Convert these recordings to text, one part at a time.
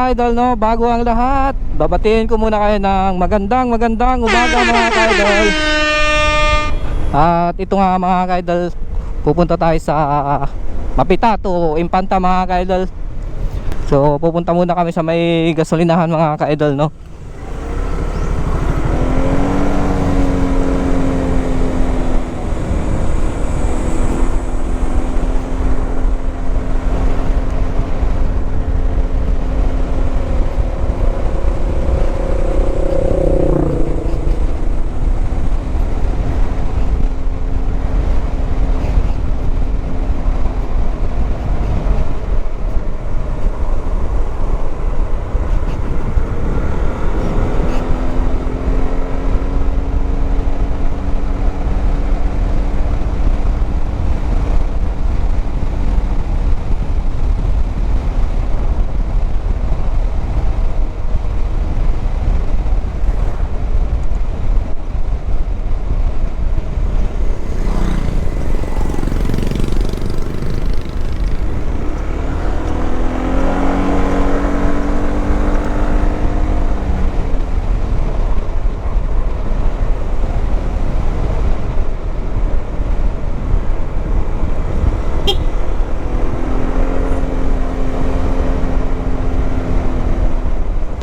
ka-idol, no, bago ang lahat, babatiin ko muna kayo ng magandang umaga mga ka-idol. At ito nga mga ka-idol, pupunta tayo sa Mapita to Impanta mga ka-idol. So pupunta muna kami sa may gasolinahan mga ka-idol, no.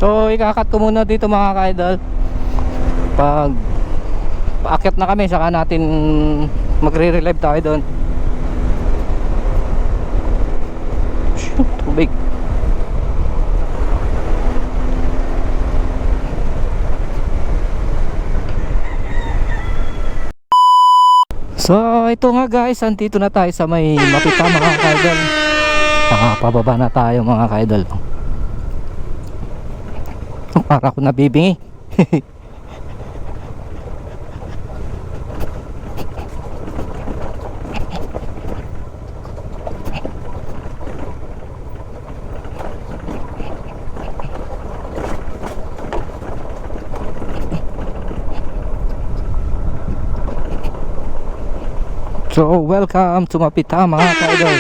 So ikakat ko muna dito mga ka-idol. Pag paakyat na kami, saka natin magre-relive tayo doon. Shoot, tubig. So ito nga guys, andito na tayo sa may Mapita mga ka-idol. Nakapababa na tayo mga ka-idol. Para ako nabibingi. So welcome to Mapita mga ka-idol.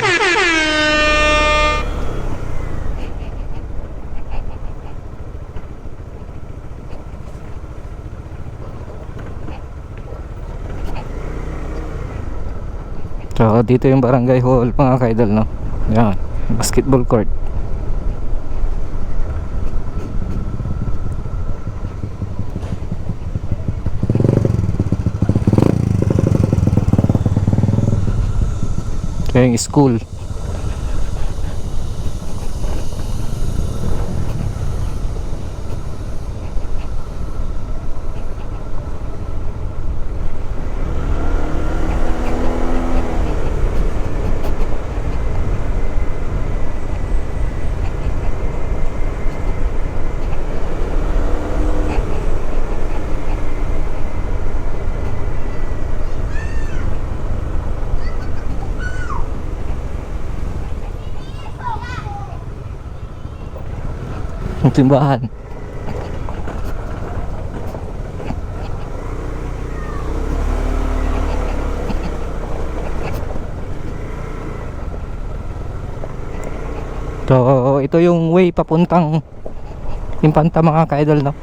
So dito yung barangay hall mga ka-idol, no. Yan, basketball court. Ito yung school. Simbahan. So ito yung way papuntang Impanta mga ka-idol, no.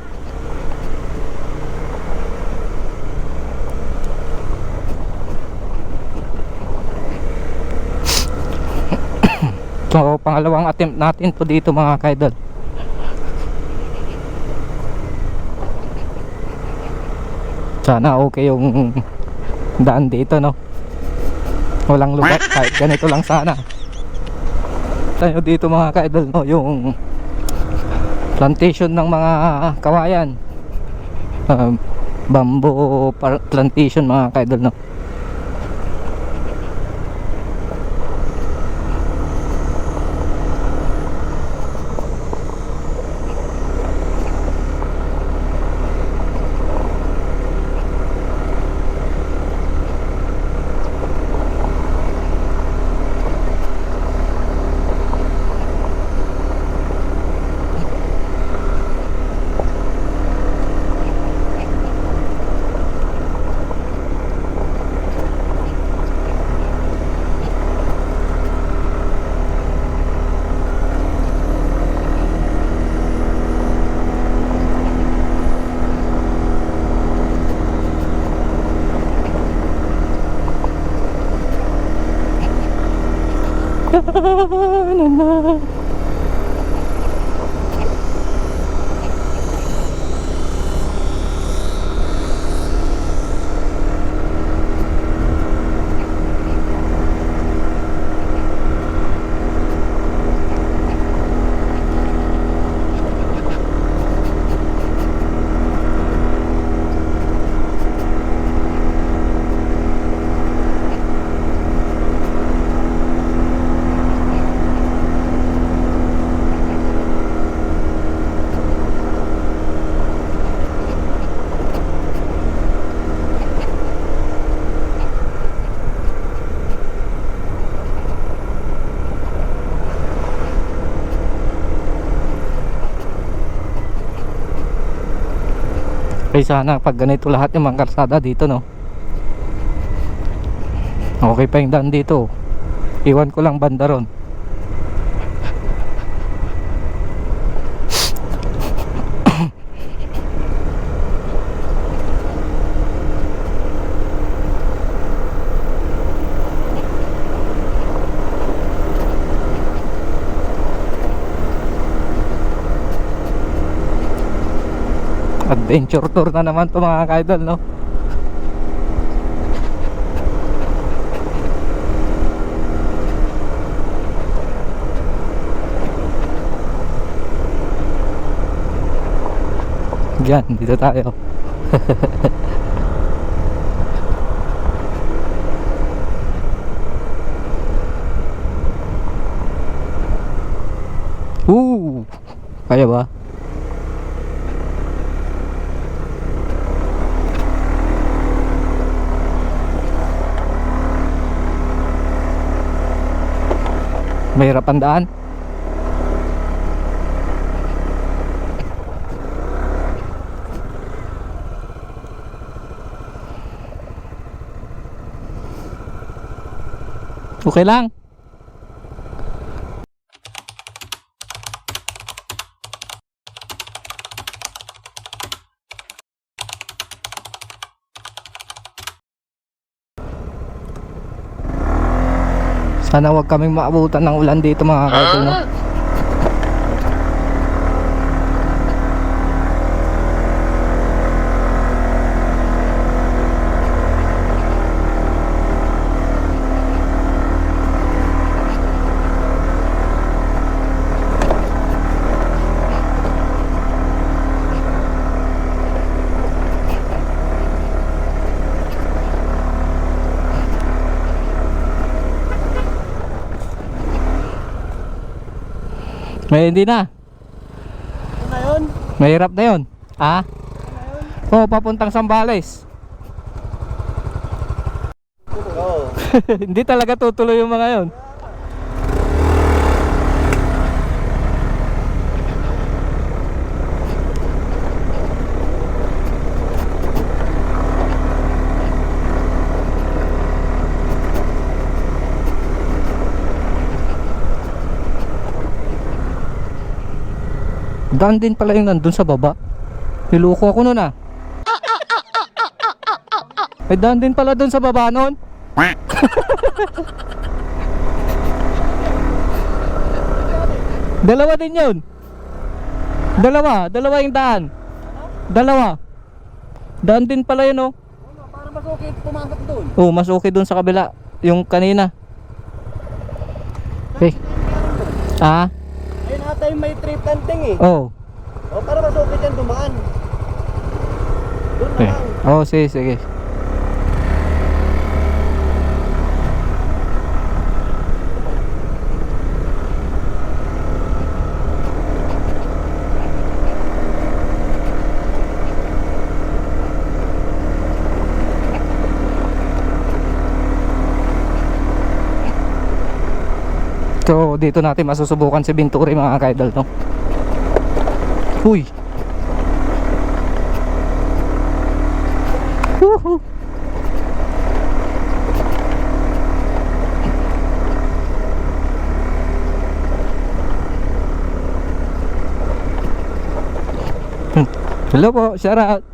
So pangalawang attempt natin po dito mga ka-idol. Sana okay yung daan dito, no. Walang lubat, kahit ganito lang sana. Tayo dito mga ka-idol, no, yung plantation ng mga kawayan. Bamboo plantation mga ka-idol, no. na, na. Okay, sana pag ganito lahat yung mga karsada dito, no? Okay pa yung daan dito. Iwan ko lang banda ron. Adventure tour na naman to mga kaidol, no? Yan, dito tayo. Kaya ba? Mahirap ang daan. Okay lang. Sana wag kaming maabutan ng ulan dito mga kaidol, no? May hindi na. Ano na yun? Mahirap na yun. Ah? Ano na yun? Oo, papuntang Sambales. Oo. Hindi talaga tutuloy yung mga yun. Daan din pala yung nandun sa baba. Niloko ako nun ah. May daan din pala dun sa baba nun. Dalawa din yun. Dalawa yung daan. Dalawa. Daan din pala yun, oh. Para mas okay pumasok doon. Oh, mas okay dun sa kabila. Yung kanina. Okay. Ah? Ayun ata yung may trip planting eh. Oh. O para mas okay dyan dumaan. Doon na Okay. lang. Oh, sige, sige. So dito natin masusubukan si Binturi mga kaidol, no? Huy! Woohoo! Hello po, shout out.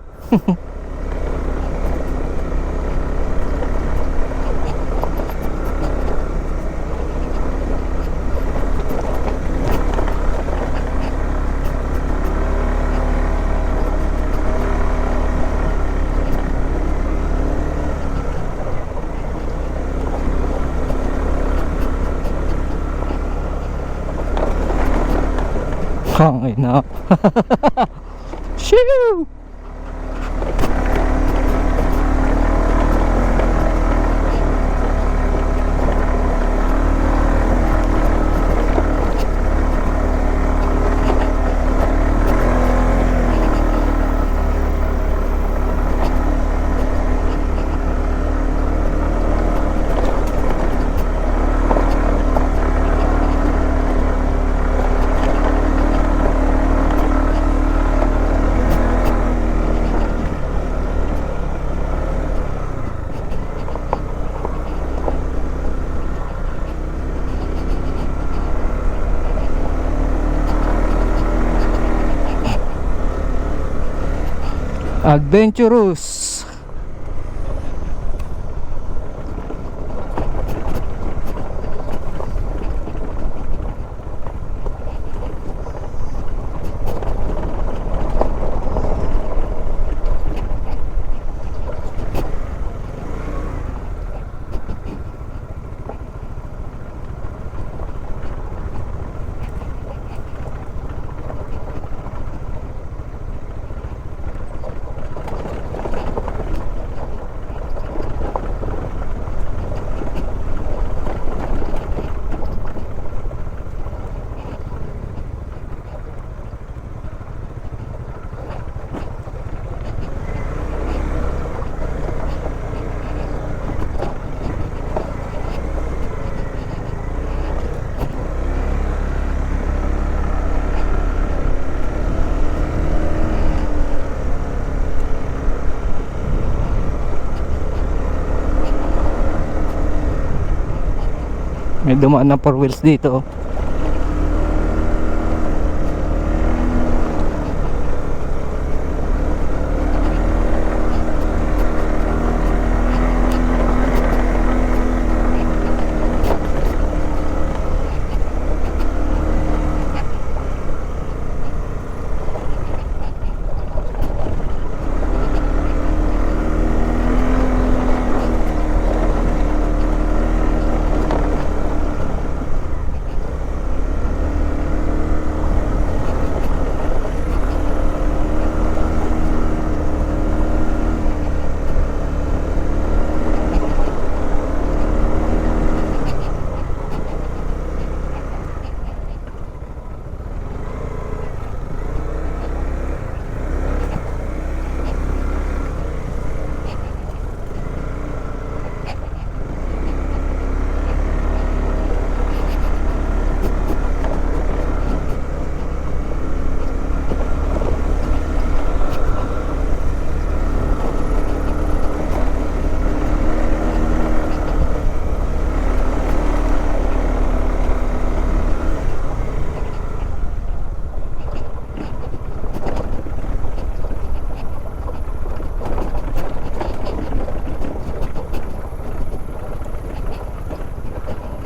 Hangin na. Shoo! Adventurous. May dumaan na 4 wheels dito.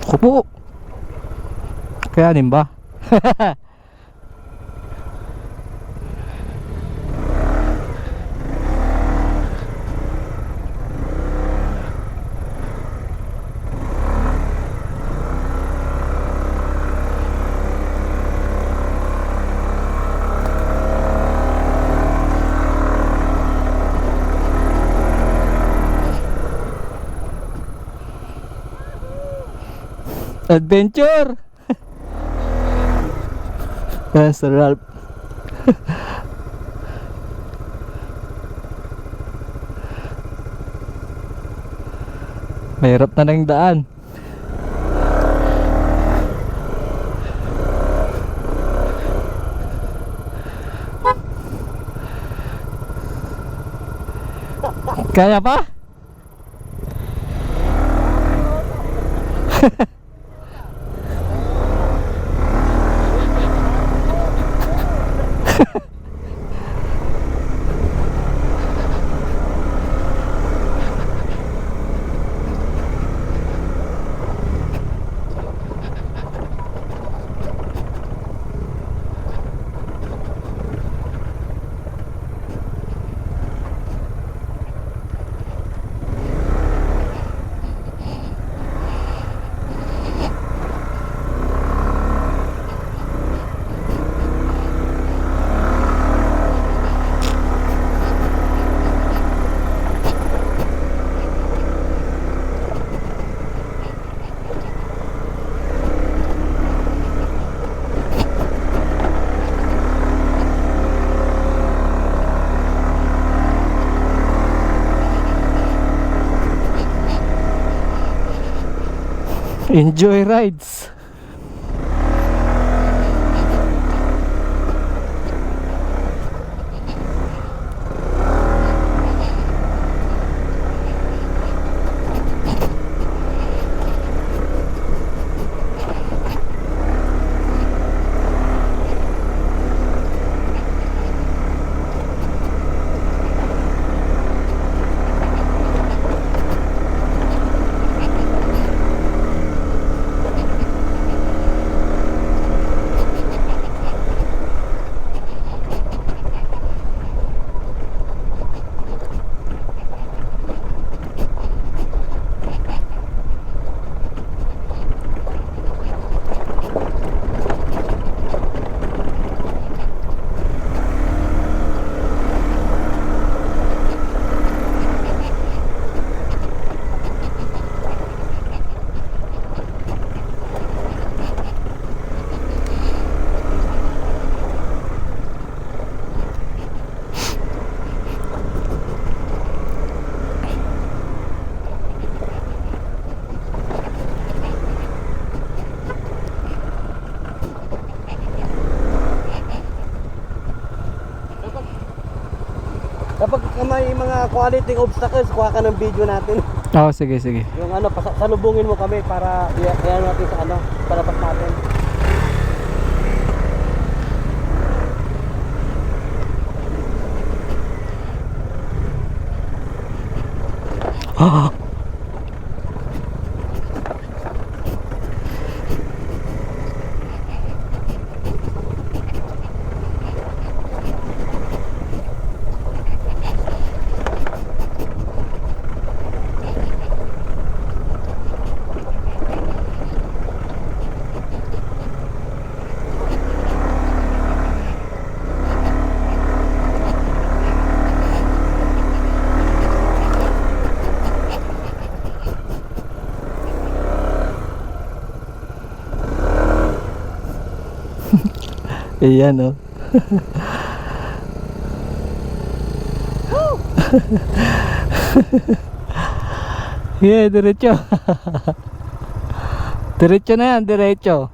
Kupo. Kaya din ba? Adventure. Yan Sir Ralph. Mahirap na ng daan. Kaya pa? Enjoy rides. Kapag may mga quality obstacles, kuha ka ng video natin. Oo, sige, sige. Yung ano, salubungin mo kami para i-ano natin sa ano, palapas natin. Ah! Ayan oh. Yeah, diretso. Diretso na yan, diretso.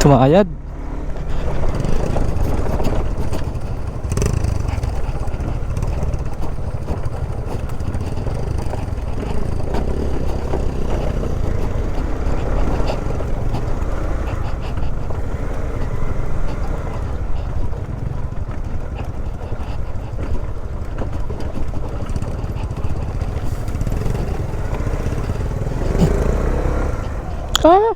Sumayad. Ah!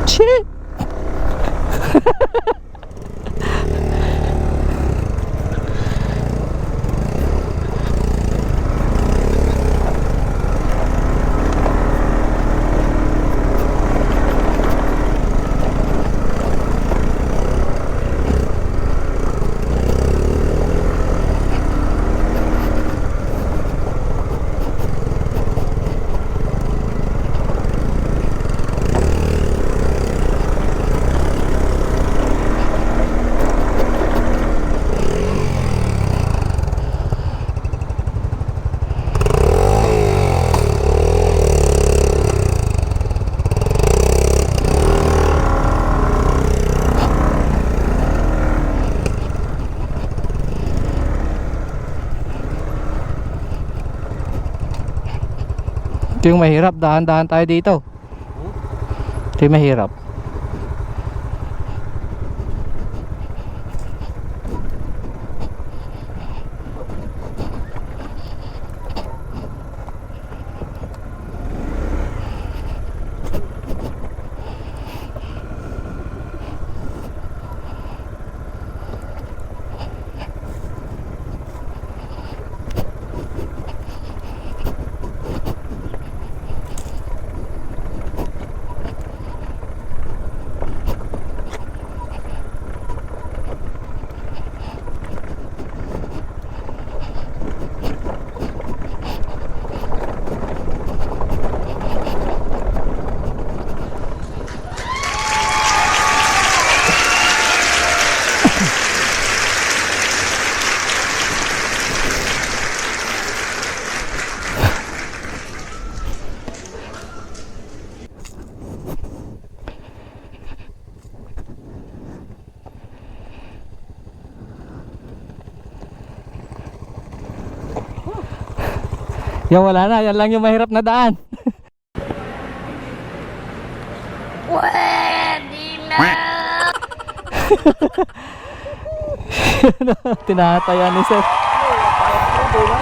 Shit! Ito yung mahirap, dahan-dahan tayo dito. Ito yung mahirap. Yan, wala na, yan lang yung mahirap na daan. Pwede na. Tinataya ni Sir.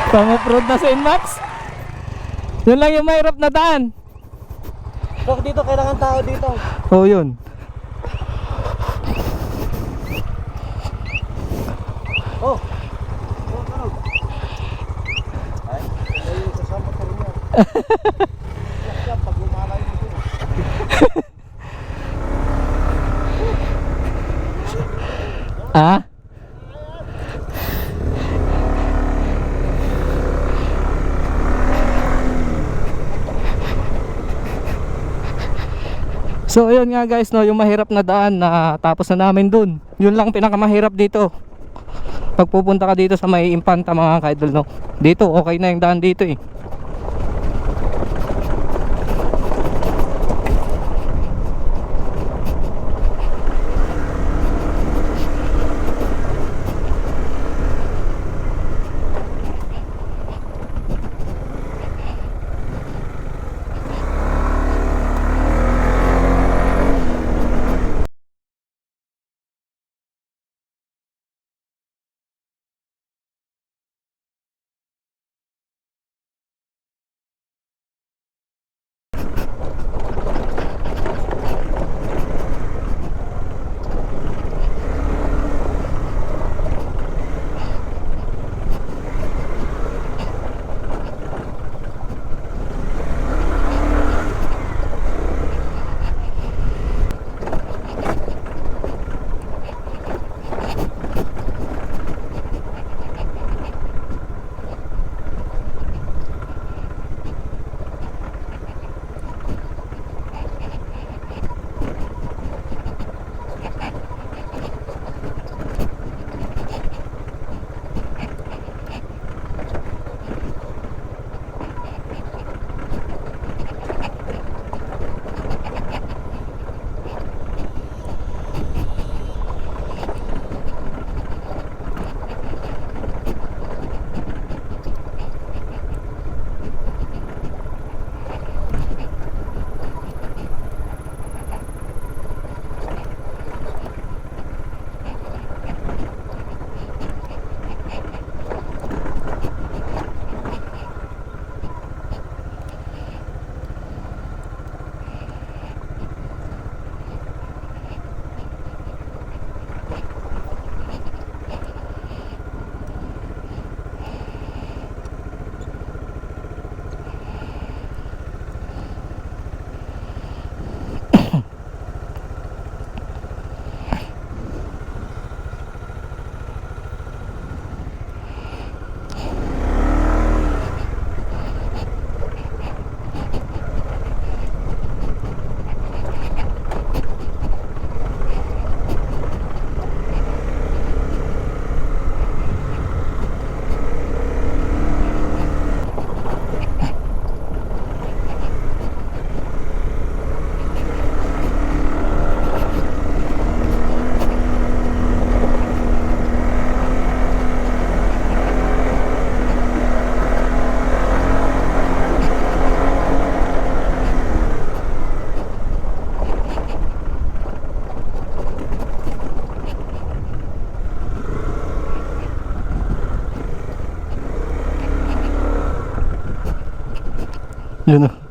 Pang-off-road na sa Inmax. Yan lang yung mahirap na daan. So dito kailangan tao dito. Oh, yun. Oh. Ano? Ay, yung kasama ko rin yan. Yan, pag lumalay mo dito. Ah? So ayun nga guys, no, yung mahirap na daan na tapos na namin dun. Yun lang pinakamahirap dito. Pag pupunta ka dito sa may Impanta mga ka-idol, no. Dito okay na yung daan dito eh. Yun oh.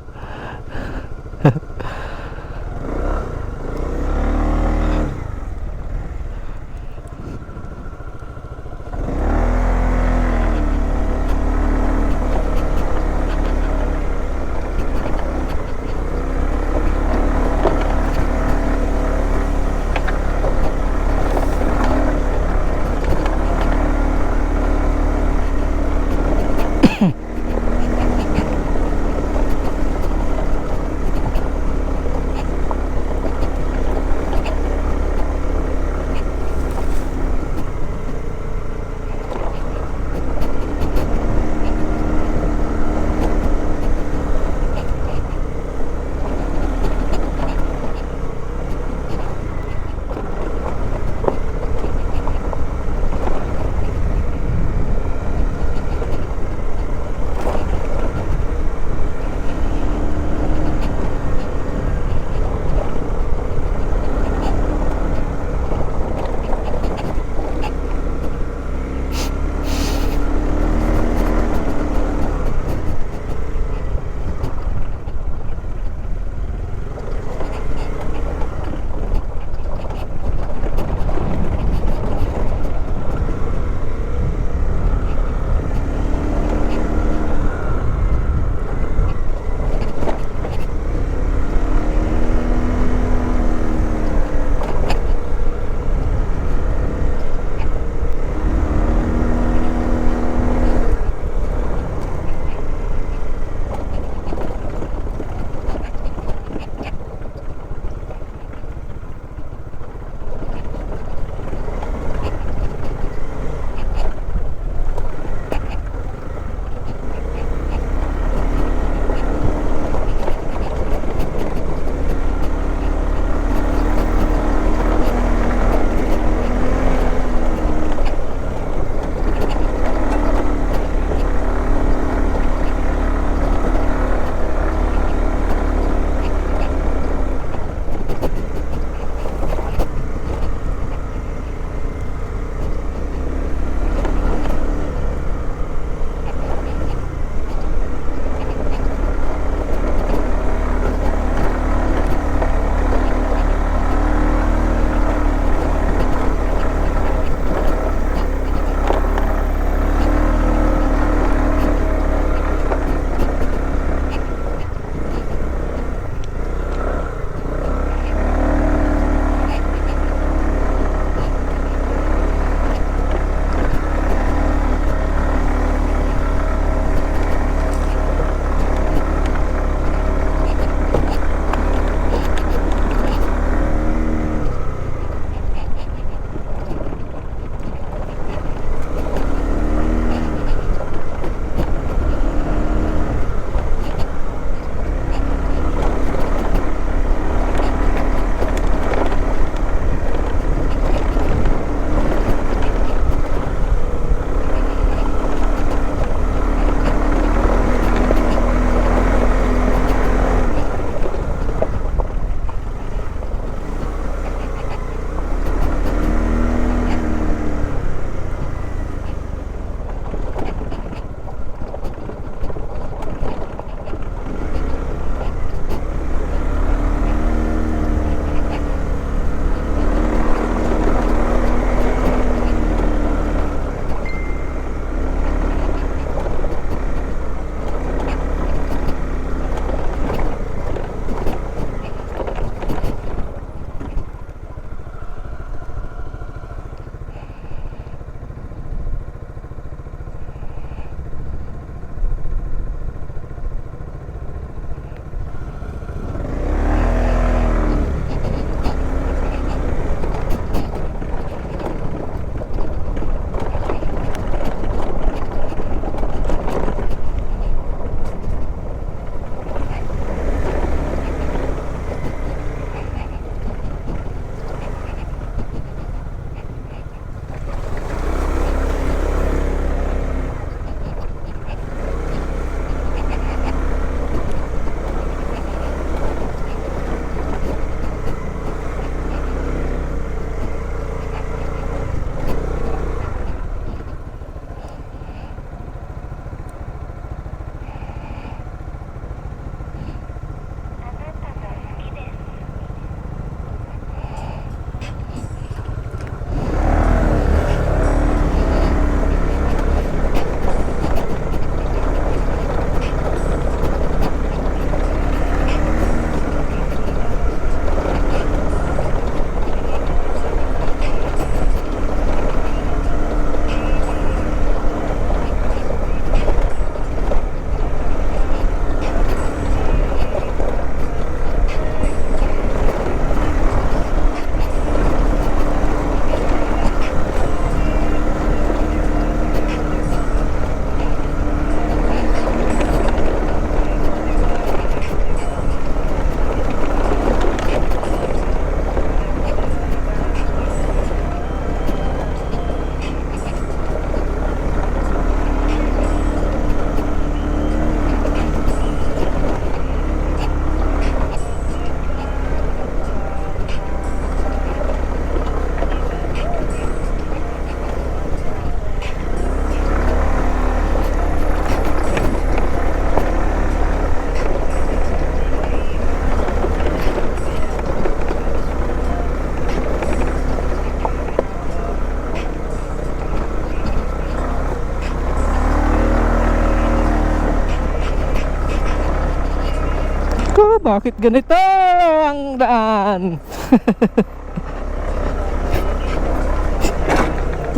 bakit ganito ang daan?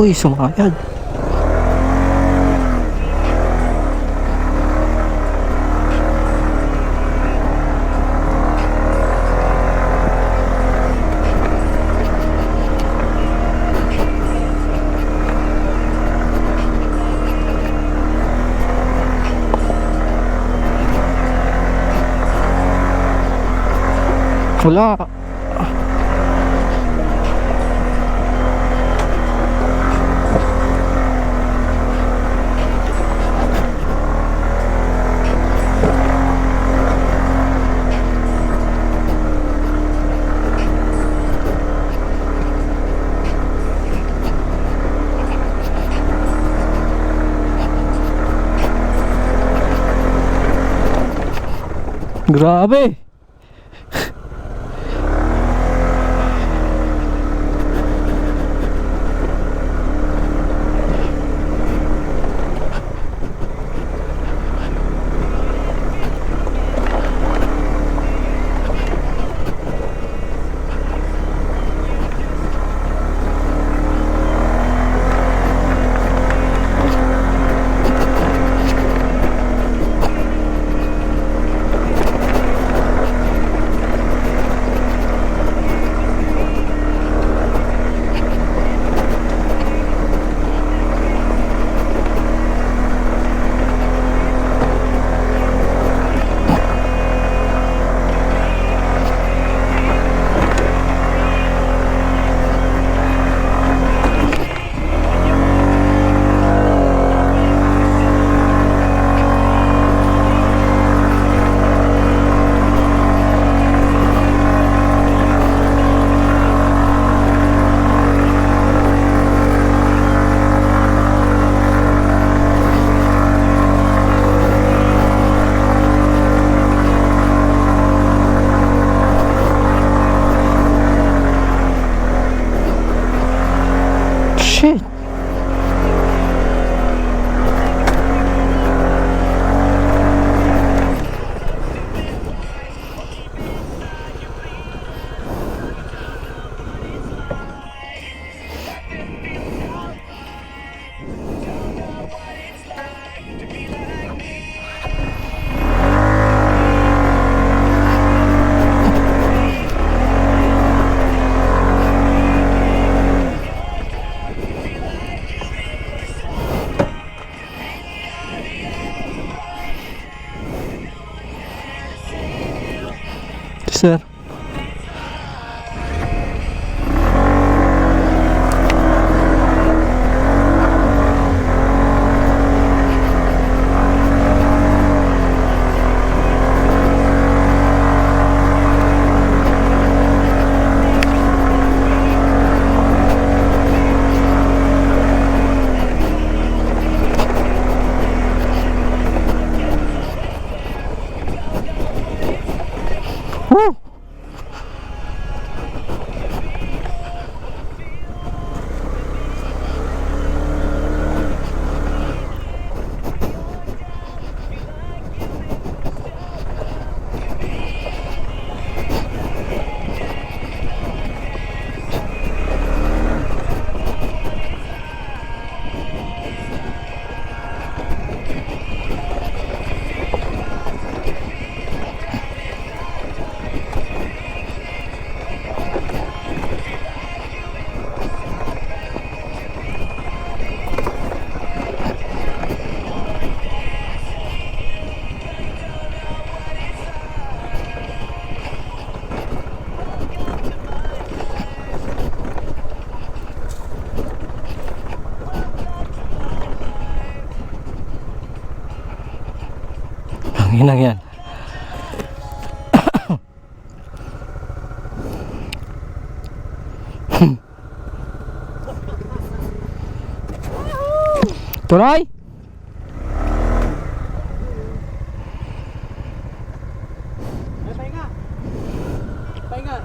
Uy, sumayad. Wala. Grabe. Shit. Sir. Woo! Ang inang yan. Tuloy! Pahinga! Pahinga!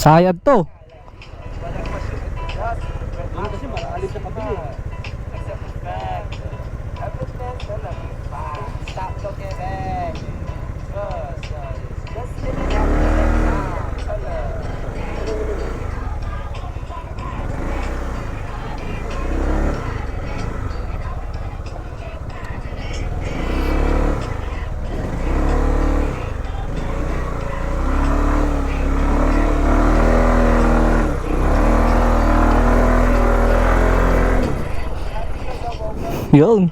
Sayad to. Yun kasi malalim sa kabili. Yun.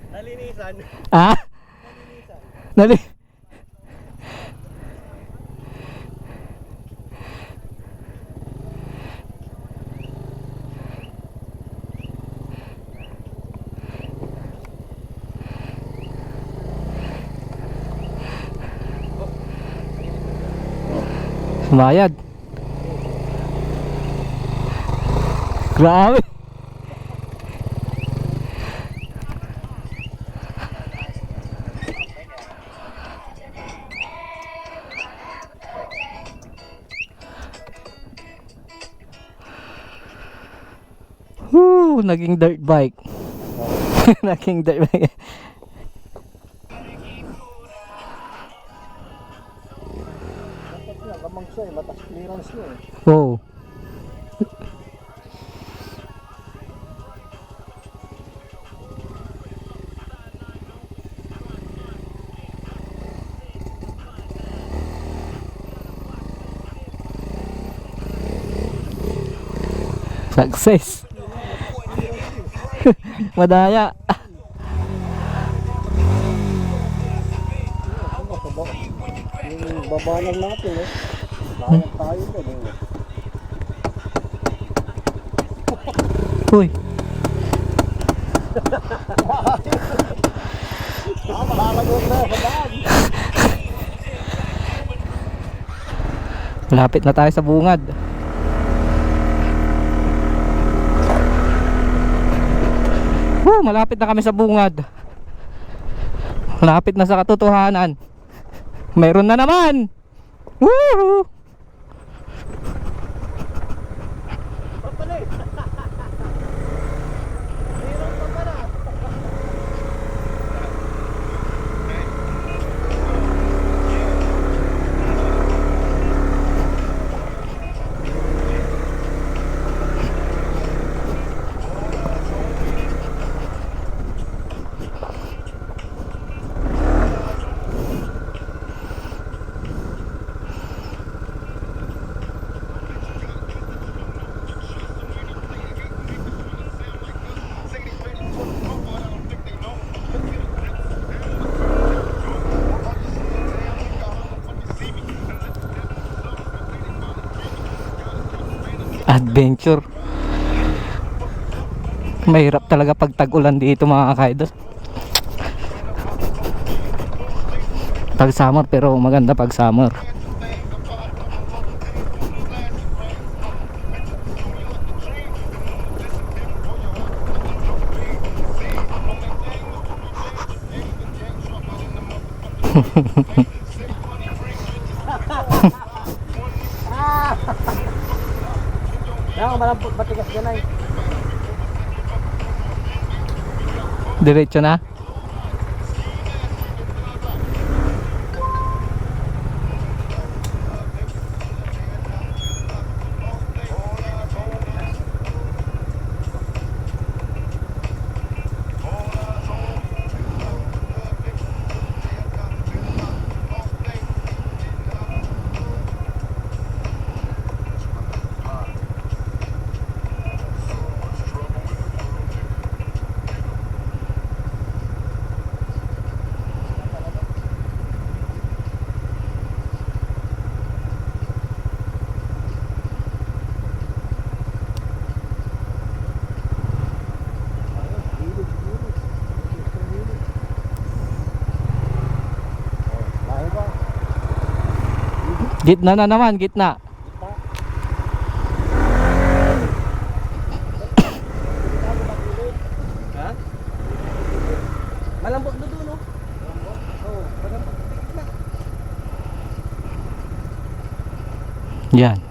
Nalinisan. Ah? Dali. Bayad. Grabe. Naging dirt bike. Naging dirt bike. Dapat nga, gamang siya eh. Matas clearance niya eh. Oh. Success. Madaya. Yung baba lang natin eh. Layang tayo dyan eh. Uy. Makakagot na sa daan. Malapit na tayo sa bungad. Malapit na kami sa bungad. Malapit na sa katotohanan. Meron na naman. Woo! Adventure. Mahirap talaga pag tag-ulan dito mga kaidol. Pag summer, pero maganda pag summer. Kaya malampot matigas dyan ay. Diretso na. Gitna na naman, gitna. Malambot na doon, no? Oo, malambot. Yan.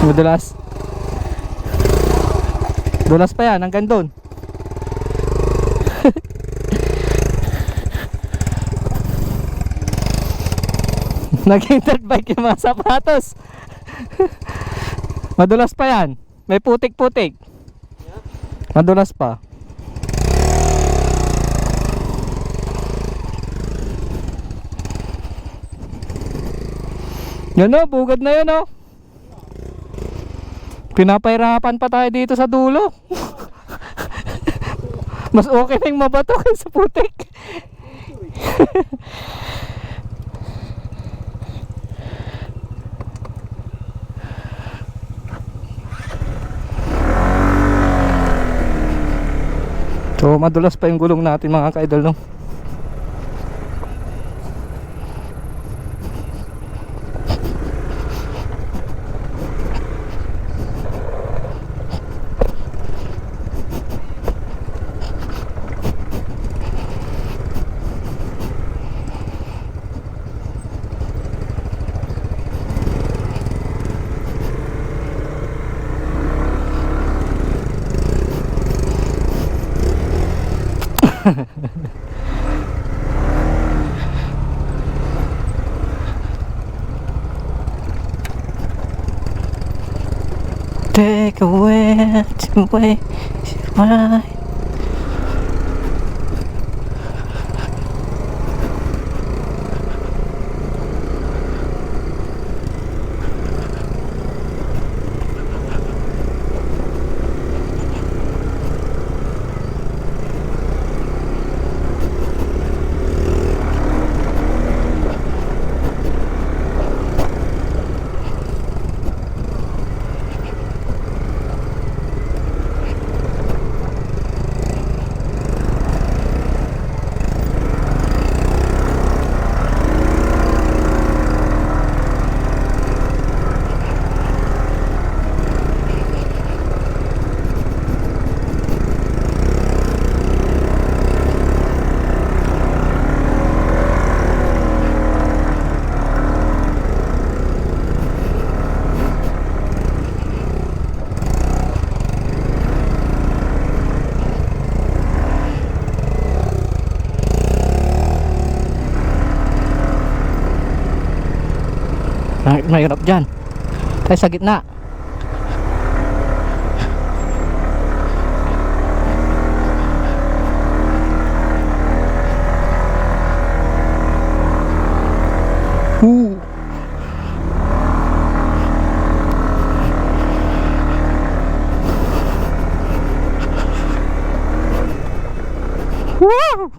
Madulas. Dulas pa yan hanggang doon. Naging dirt bike yung mga sapatos. Madulas pa yan. May putik-putik. Madulas pa. Yan o, bugad na yan o. Pinapahirapan pa tayo dito sa dulo. Mas okay na yung mabato kaysa putik. So madulas pa yung gulong natin mga ka-idol, no? Take away to way right. Mahirap dyan. Tayo sa gitna. Woo! Woo!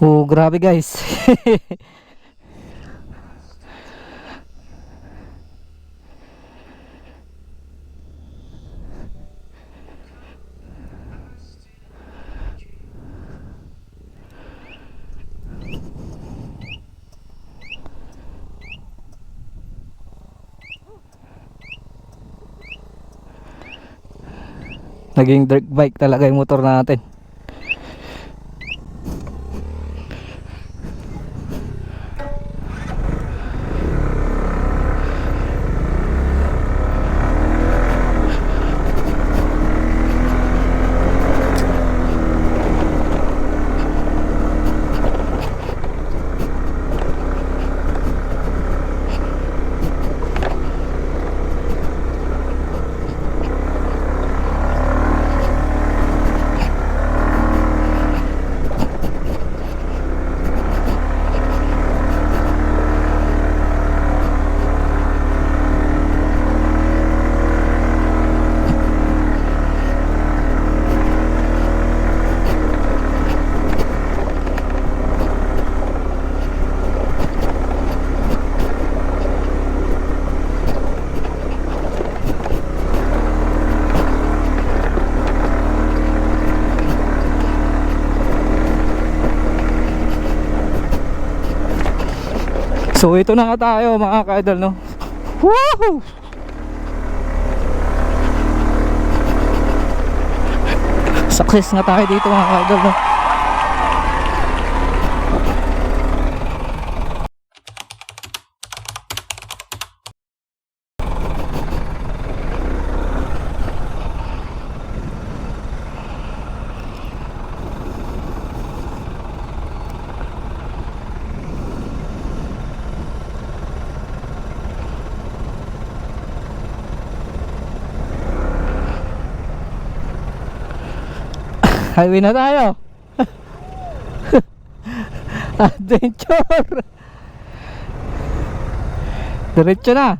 Oh, grabe guys. Naging dirt bike talaga yung motor natin. So ito na nga tayo mga ka-idol, no? Woohoo! Success nga tayo dito mga ka-idol, no? Highway na tayo. Adventure. Diretso na.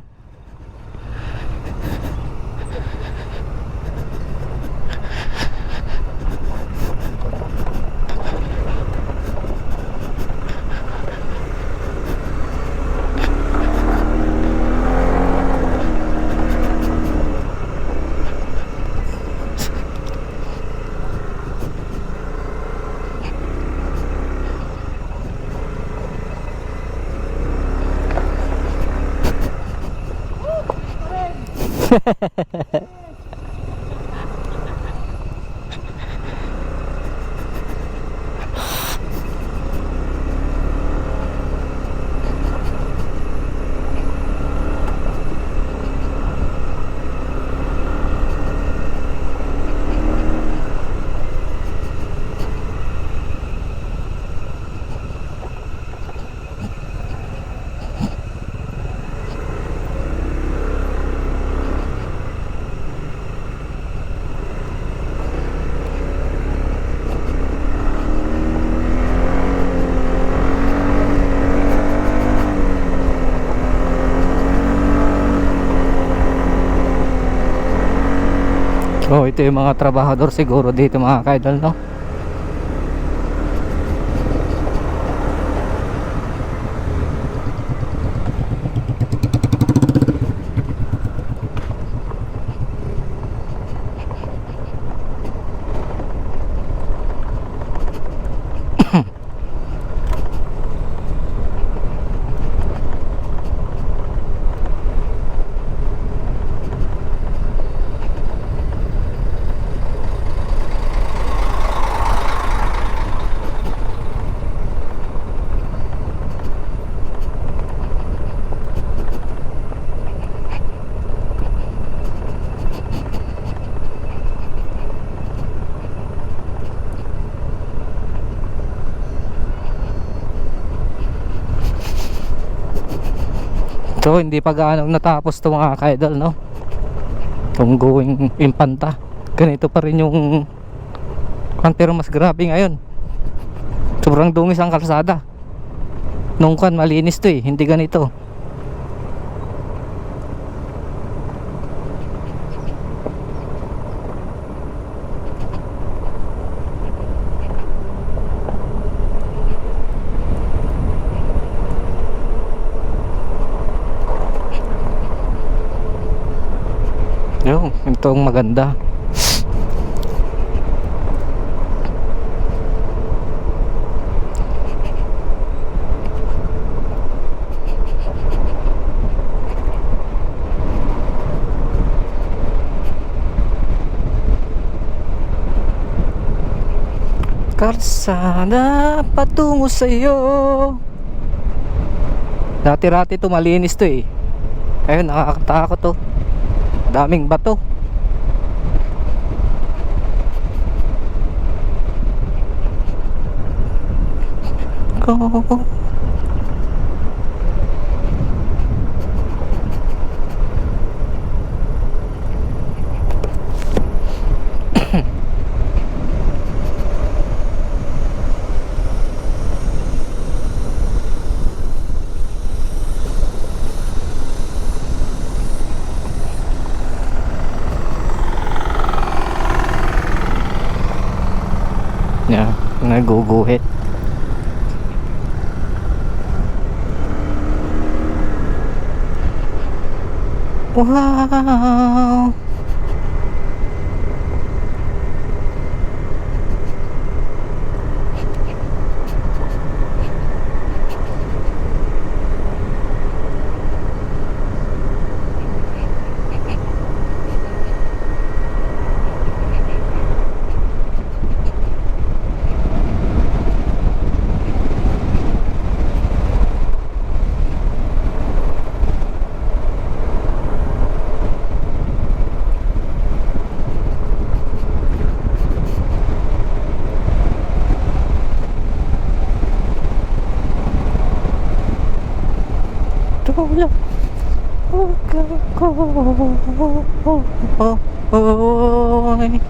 So ito yung mga trabahador siguro dito mga ka-idol, no? So hindi pa gaano natapos to mga ka-idol, no? Kung going Impanta, ganito pa rin yung pero mas grabe ngayon. Sobrang dungis ang kalsada. Nung kan malinis to eh, hindi ganito. Yung, itong maganda. Karsada patungo sa'yo. Dati-rati to malinis to eh. Ayun, nakakatakot to. Daming bato. Go. Yeah, naguguhit. Wow. Tula. Oy.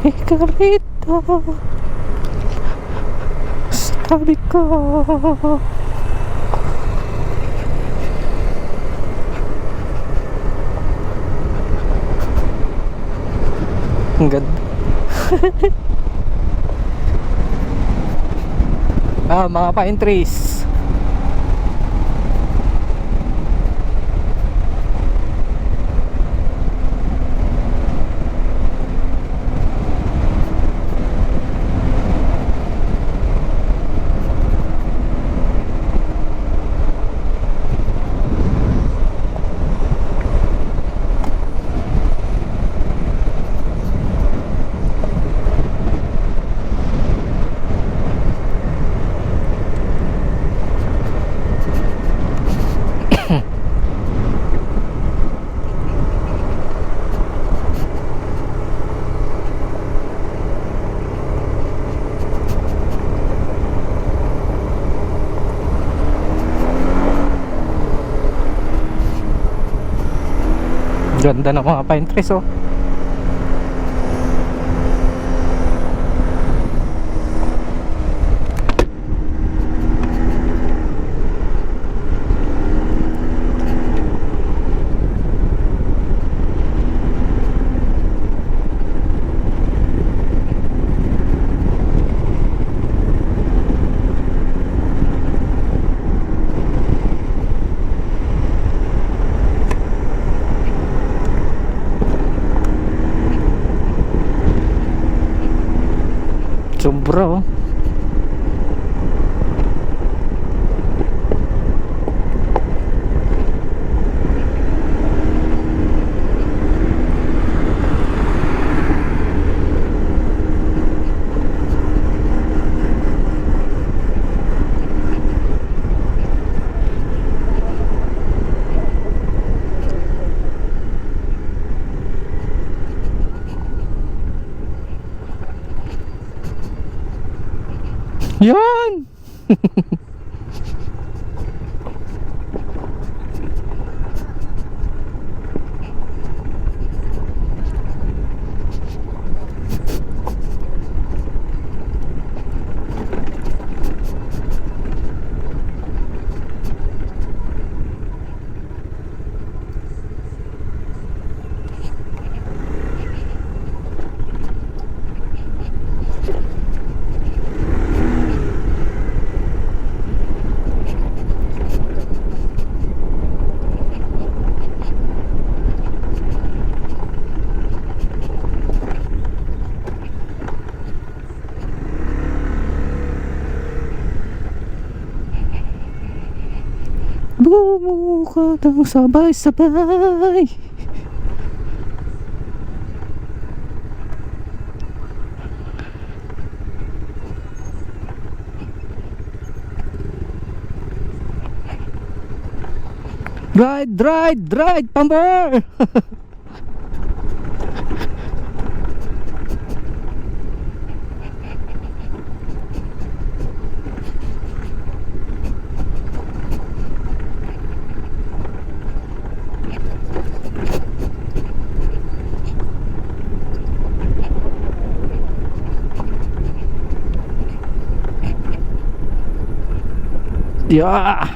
Ikarito sa tabi ko. Ang ganda. Mga pine trees. Ganda ng mga pine trees, oh. Sobra, oh. Yan! Bumukod ang sabay-sabay. Ride, pambor! Yeah!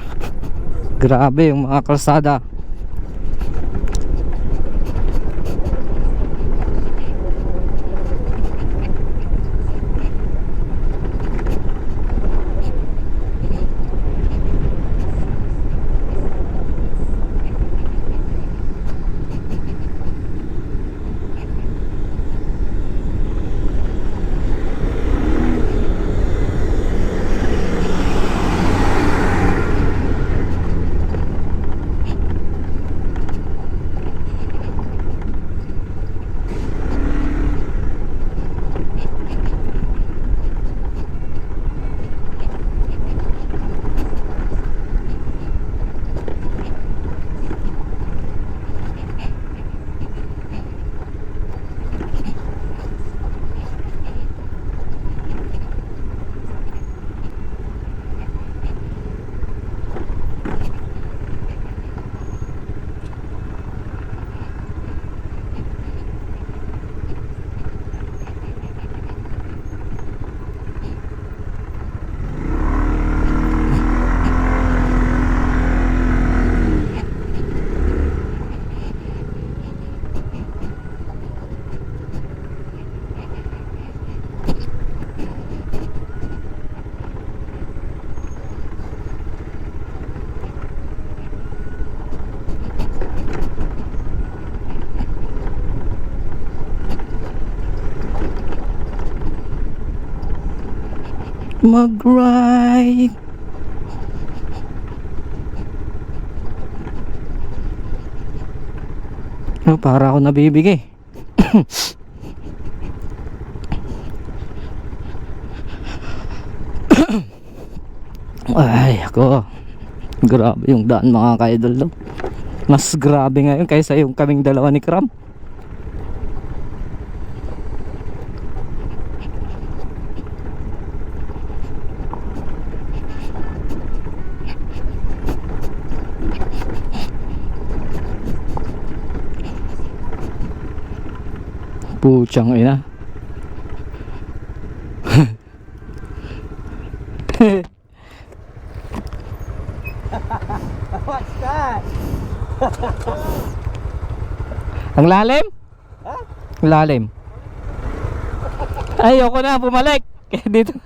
Grabe yung mga kalsada. Mag-ride. Oh, para ako nabibigay. Ay, ako. Grabe yung daan mga ka-idol, no? Mas grabe ngayon kaysa yung kaming dalawa ni Kram. Puchang ina. What's that? Ang lalim? Ha? Ang lalim. Ayoko na bumalik. Dito.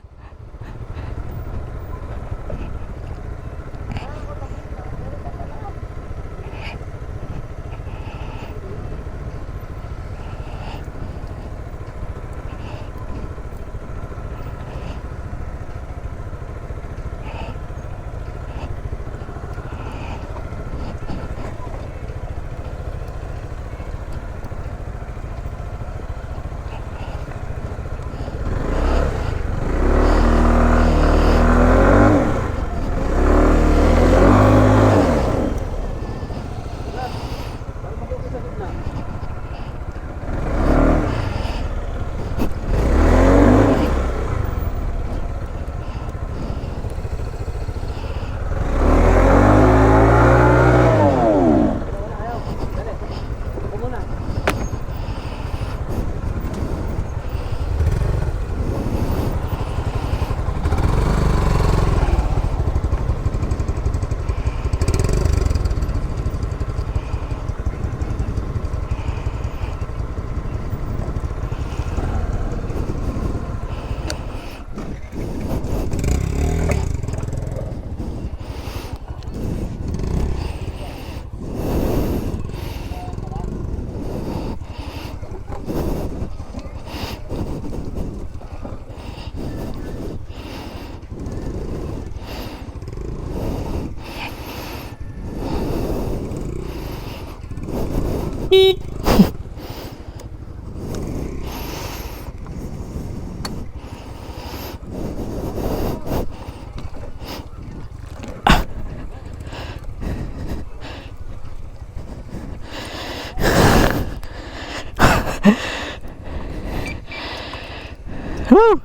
Woo!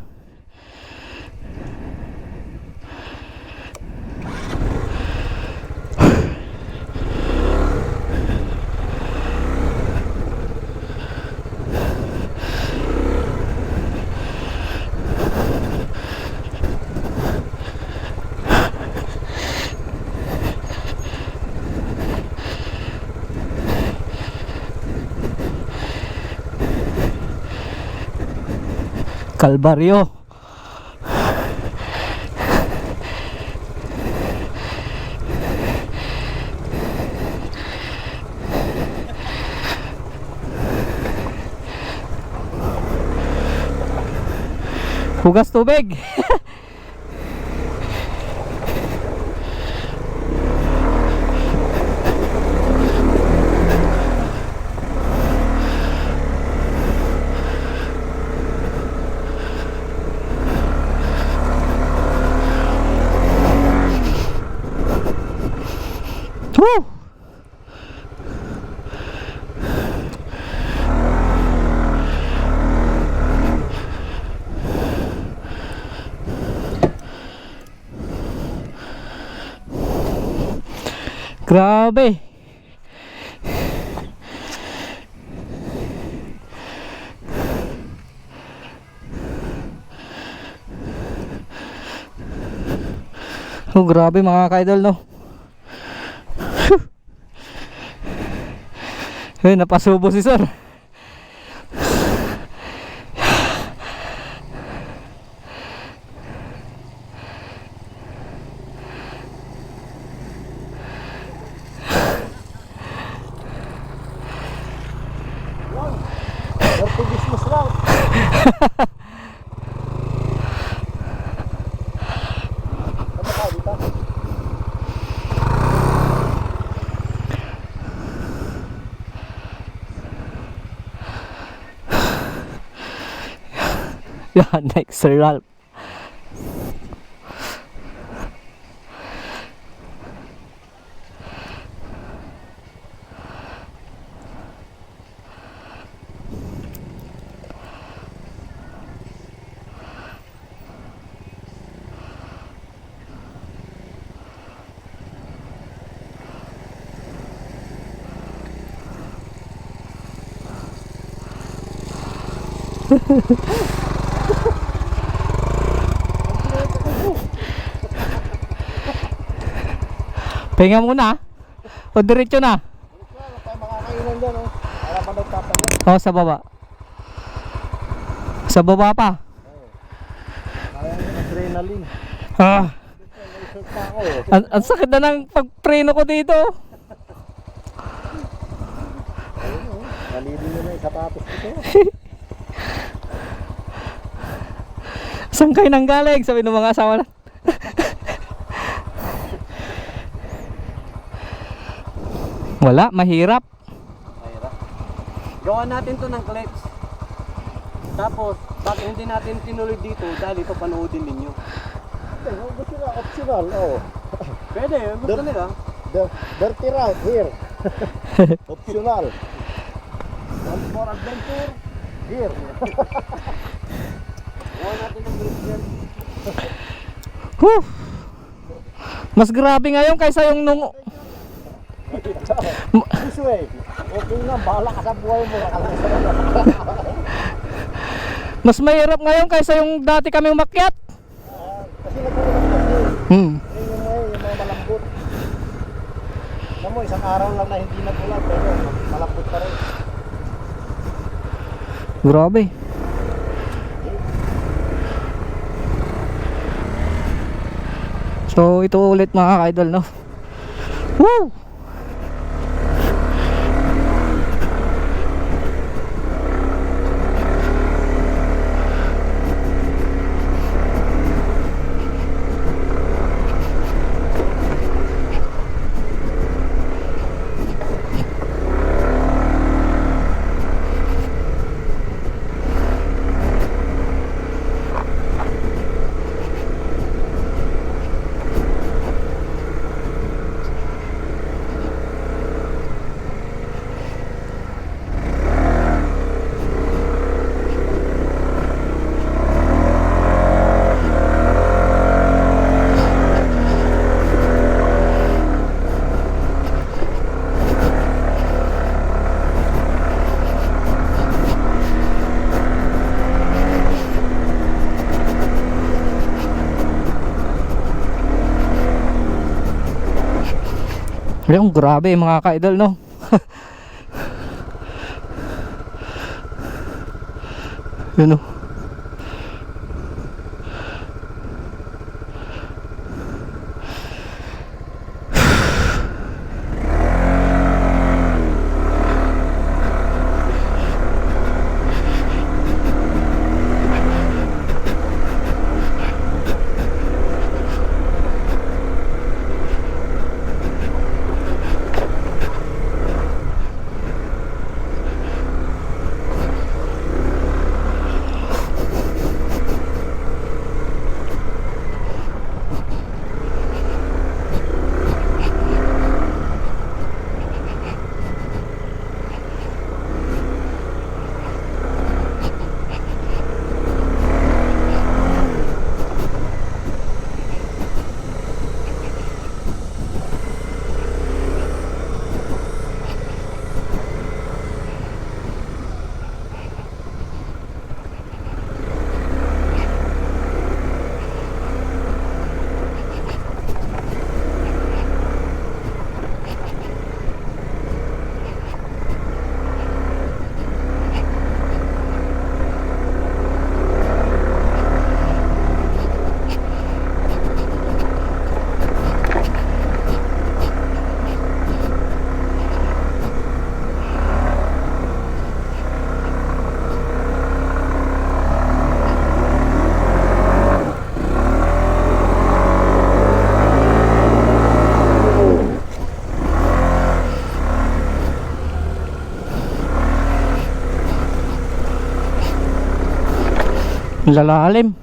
Kalbaryo. Hugas tubig. Woo! Grabe. Oh, grabe mga ka-idol, no? Eh, napasubo si sir. Business lang. Yan, next Sir Ralph. Pahinga muna. O diretso na. Tayo makakainan dyan, oh. Para pa nagtatagal. O, sa baba. Sa baba pa. Kaya yung adrenaline. Ah, May pa ako. ang sakit na ng pagpreno ko dito. Nalili nyo na yung sapatos ko. Saan kayo nang galing? Sabi ng mga asawa na. Wala, mahirap. Mahirap. Gawa natin to ng clips. Tapos, bakit hindi natin tinuloy dito dahil ito panoodin ninyo? Gusto nila optional, oh. Pwede, gusto nila. Dirty route here. Optional. One more adventure here. Gawa natin ng clips yan. Whew. Mas grabe ngayon kaysa yung nung... This way. Okay na, bahala ka sa buhay mo. Mas mahirap ngayon kaysa yung dati kami umakyat. Kasi nag-uulap kasi. Hmm. Yung mga malambot. Alam mo, isang araw lang na hindi nag-ulan, pero malambot pa rin. Grabe. So ito ulit mga ka-idol, no? Woo! Ayun, grabe mga ka-idol, no? Yun, no? Lalalim.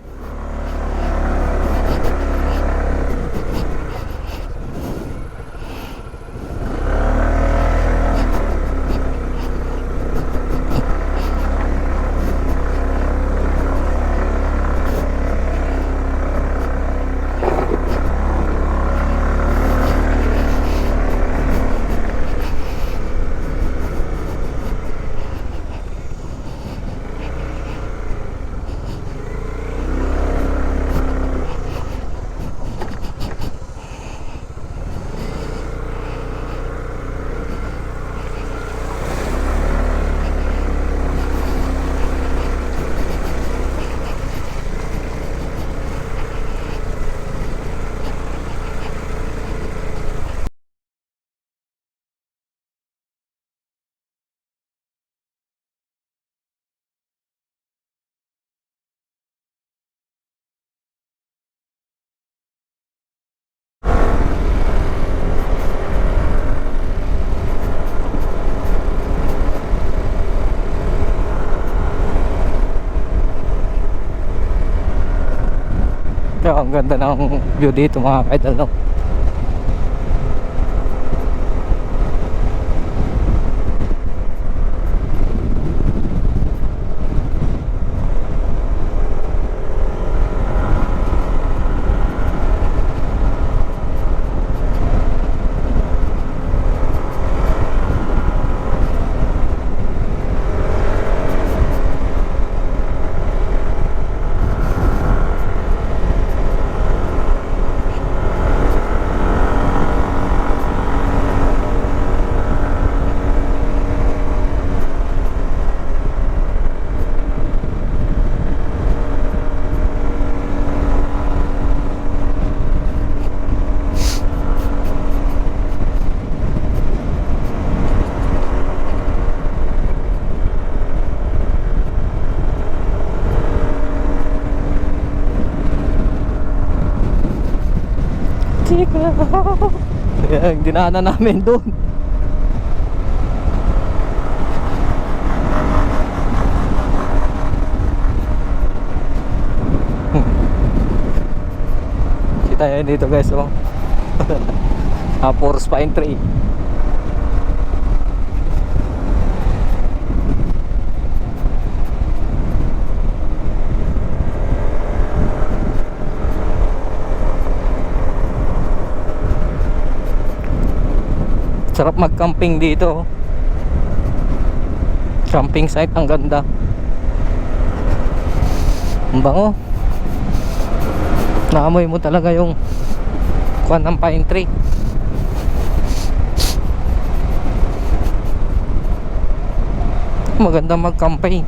Kaya ang ganda ng view dito mga ka-idol, no? Ayan, dinaanan namin doon. Kita yun dito guys, oh. Force pine tree. Sarap mag-camping dito. Camping site, ang ganda. Ang bango. Naamoy mo talaga yung kuwan ng pine tree. Maganda mag-campaign.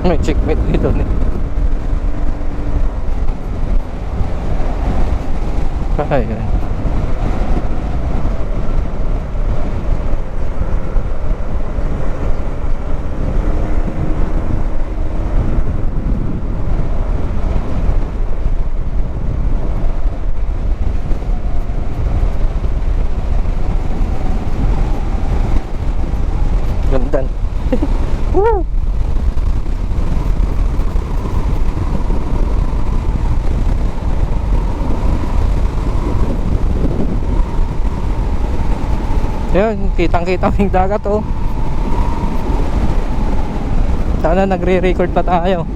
May checkmate dito nih. Ayan. Ganda. Woo! Yan, kitang-kita yung dagat oh. Sana nagre-record pa tayo.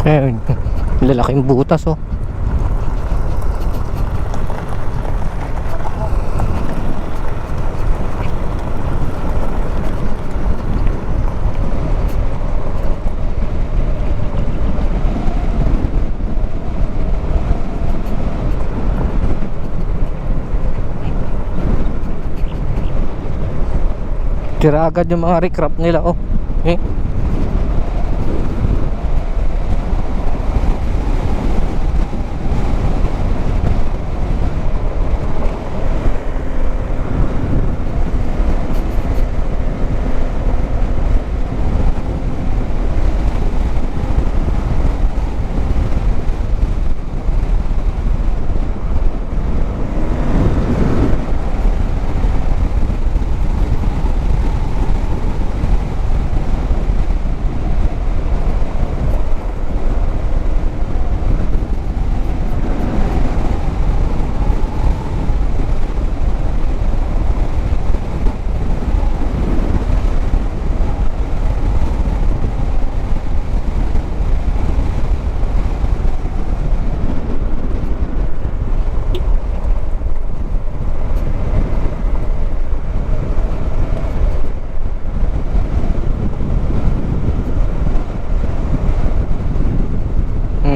Ayun, lalaking butas oh. Tira agad yung mga recrap nila oh. Eh.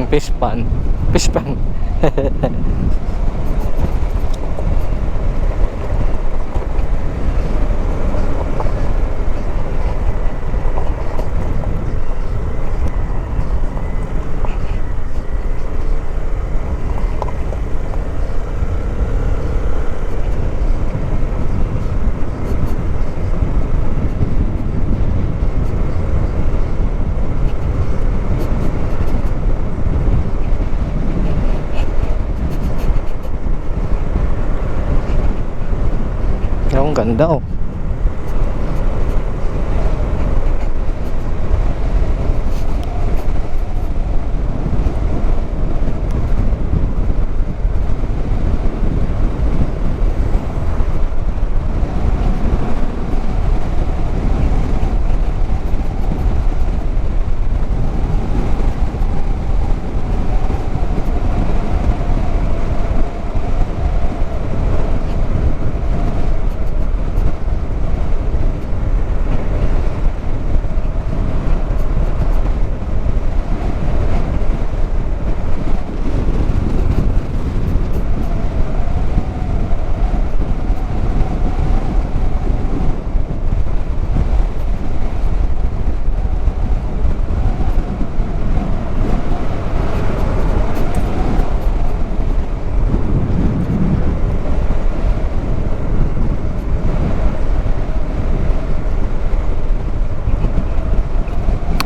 Fish pan. Fish pan. Ganda oh.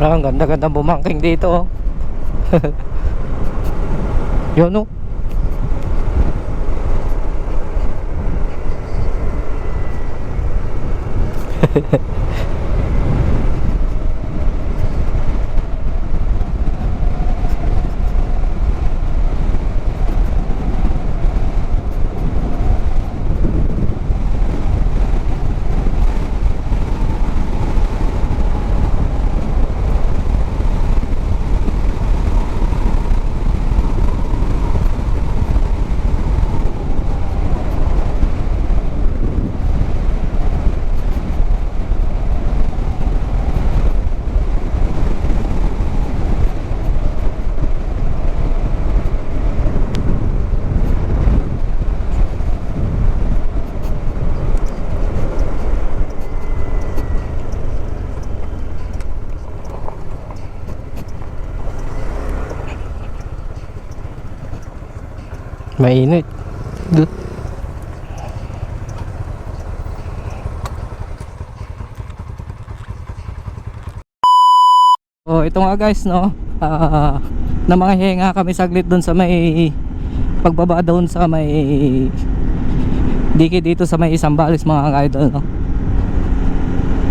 Ah, ang ganda-ganda bumangking dito oh. Yun oh. Mainit. Dut. Oh, ito nga guys, no. Namanghihinga kami saglit doon sa may pagbaba doon sa may diki dito sa may Zambales mga ka-idol, no.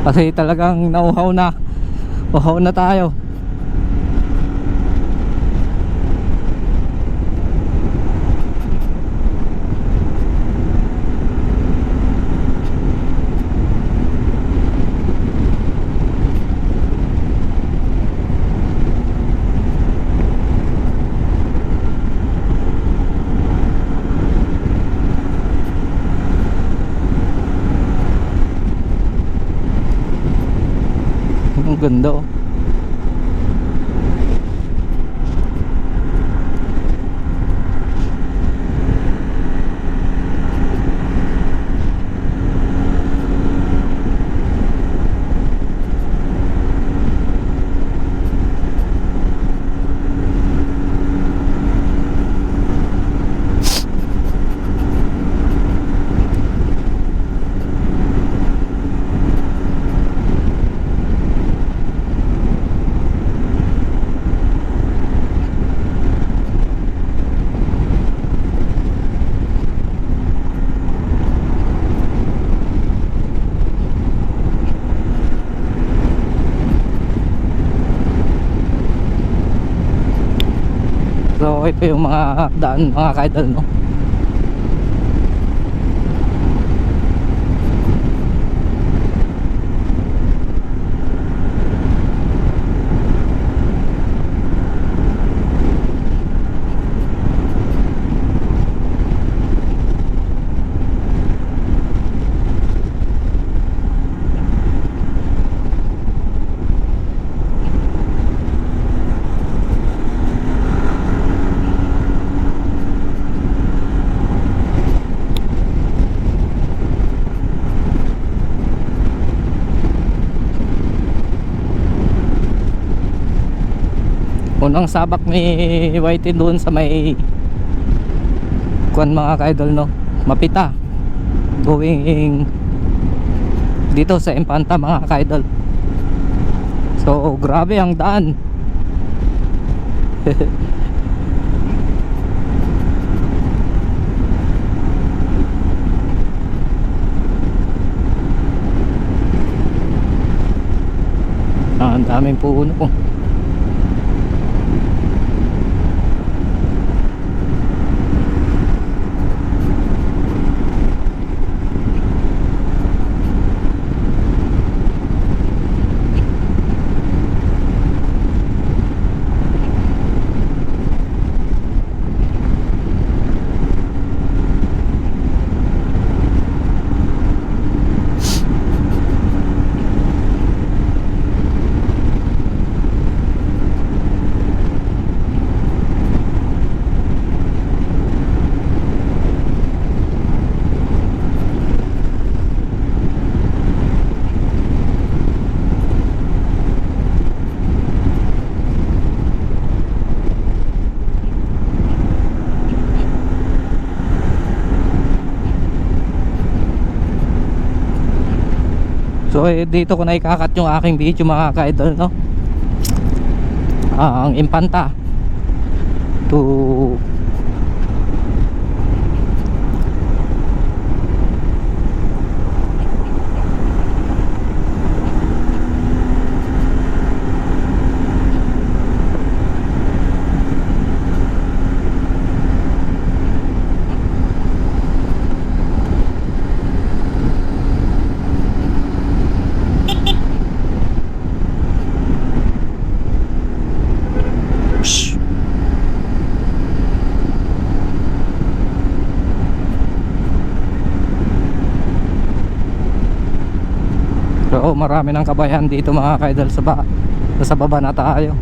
Kasi talagang nauhaw na. Uhaw na tayo. Ang ganda oh. So ito yung mga daan mga ka-idol, no. Unang sabak ni Whitey doon sa may kuan mga ka-idol, no. Mapita going dito sa Impanta mga ka-idol. So grabe ang daan. daming puno. So dito ko na ikakat yung aking video mga ka-idol, no? Ang Impanta to So marami ng kabayan dito mga ka-idol sa baba na tayo.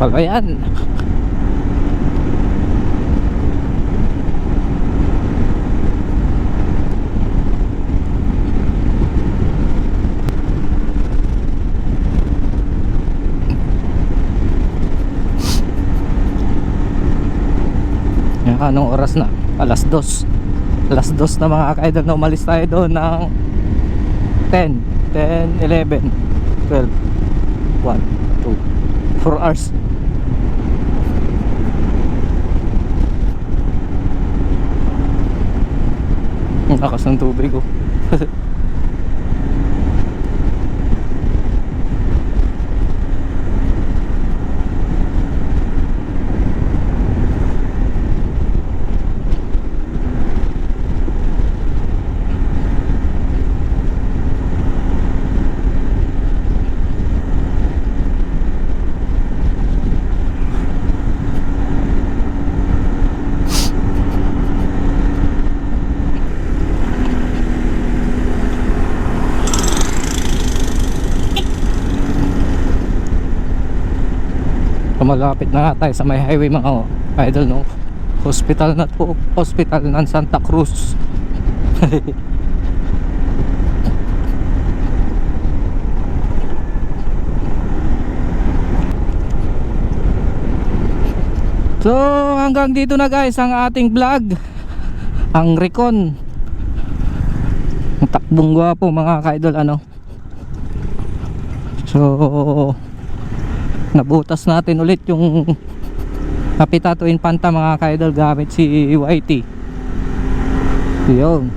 Pagayan. Anong oras na? Alas 2. Alas 2 na mga ka-idol, na umalis tayo doon ng 10, 11, 12, 1, 2, 4 hours. Ang lakas ng tubig ko. Malapit na nga tayo sa may highway mga idol, no? Hospital na to, hospital ng Santa Cruz. So hanggang dito na guys ang ating vlog, ang Recon, ang takbong gwapo mga ka-idol, ano. So nabutas natin ulit yung Napitato Infanta mga ka-idol gamit si YT. Yun.